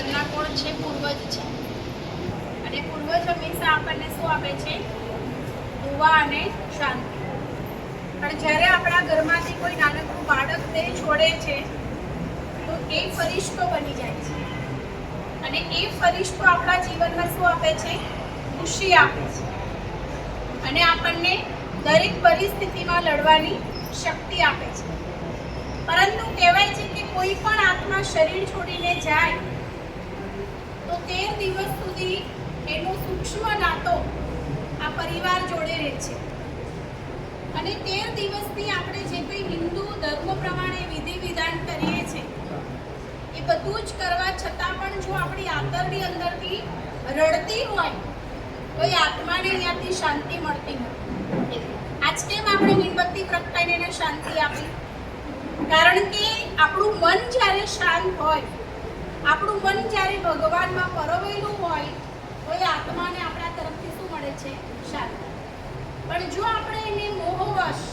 ઘરના કોણ છે? પૂર્વજ છે. અને પૂર્વજ હંમેશા આપણને શું આપે છે? દુઆ અને શાંતિ. પણ જ્યારે આપણા ઘરમાંથી કોઈ નાનકડું બાળક દેહ છોડે છે તો એ ફરિશ્તો બની જાય છે. અને એ ફરિશ્તો આપણા જીવનમાં શું આપે છે? ખુશી આપે છે. અને આપણને દરેક પરિસ્થિતિમાં લડવાની શક્તિ આપે છે. પરંતુ કહેવાય છે કે કોઈ પણ આત્મા શરીર છોડીને જાય તો 13 દિવસ સુધી એનો સૂક્ષ્મ નાતો આ પરિવાર જોડે રહે છે. અને 13 દિવસથી આપણે જે કંઈ હિન્દુ ધર્મ પ્રમાણે વિધિ વિધાન કરીએ છીએ એ બધું જ કરવા છતાં પણ જો આપણી આંતરની અંદરથી રડતી હોય તો એ આત્માને અહીંયાથી શાંતિ મળતી નથી. આજ કેમ આપણે મીણબત્તી પ્રગટાઈને એને શાંતિ આપી? કારણ કે આપણું મન જ્યારે શાંત હોય, આપણું મન જ્યારે ભગવાનમાં પરોવેલું હોય તો એ આત્માને આપણા તરફથી શું મળે છે? શાંતિ. પણ જો આપણે એને મોહવશ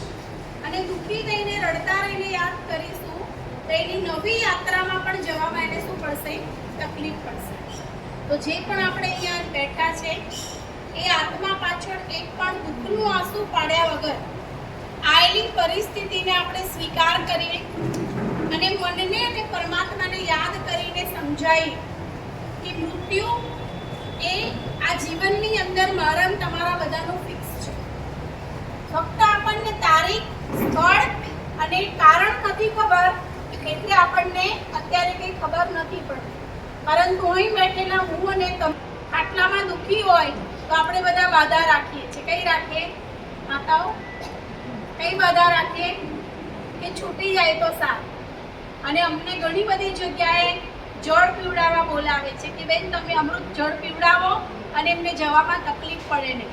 અને દુઃખી થઈને રડતા રહીને યાદ કરીશું તો એની નવી યાત્રામાં પણ જવામાં એને શું પડશે? તકલીફ પડશે. તો જે પણ આપણે અહીંયા બેઠા છે એ આત્મા પાછળ એક પણ દુઃખનું આંસુ પાડ્યા વગર આવેલી પરિસ્થિતિને આપણે સ્વીકાર કરીએ અને મનને અને પરમાત્માને યાદ કરીને સમજાવીએ કે મૃત્યુ એ આ જીવનની અંદર મારા તમારા બધાનું ફિક્સ છે. ફક્ત આપણને તારીખ, સ્થળ અને કારણ નથી ખબર એટલે આપણને અત્યારે કંઈ ખબર નથી પડતી. પરંતુ અહીં બેઠેલા હું અને તમે આટલામાં દુઃખી હોય તો આપણે બધા વાદા રાખીએ છીએ. કઈ રાખીએ માતાઓ? કઈ વાદા રાખીએ? કે છૂટી જાય તો સારું. અને અમને ઘણી બધી જગ્યાએ જળ પીવડાવવા બોલાવે છે કે બેન તમે અમૃત જળ પીવડાવો અને એમને જવામાં તકલીફ પડે નહીં.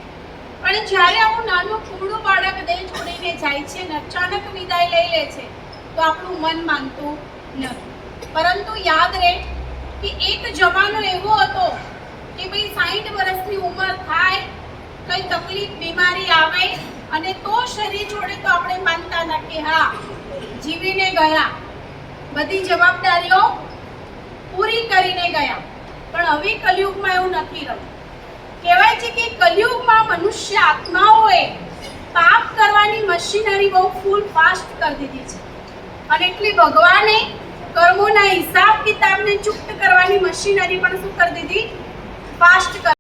પણ જ્યારે આવું નાનું કુમળું બાળક દેહ છોડીને જાય છે ને અચાનક વિદાય લઈ લે છે તો આપણું મન માનતું નથી. પરંતુ યાદ રહે કે એક જમાનો એવો હતો કે ભાઈ 60 વર્ષની ઉંમર થાય, કઈ તકલીફ બીમારી આવે અને તો શરીર છોડે તો આપણે માનતા હતા કે હા જીવીને ગયા, બધી જવાબદારીઓ પૂરી કરીને ગયા. પણ હવે કલયુગમાં એવું નથી રહ્યું. કહેવાય છે કે કલયુગમાં મનુષ્ય આત્માઓએ પાપ કરવાની મશીનરી બહુ ફૂલ ફાસ્ટ કરી દીધી છે. અને એટલે ભગવાને કર્મોના હિસાબ કિતાબને ચુપ્ત કરવાની મશીનરી પણ શું કરી દીધી? ફાસ્ટ.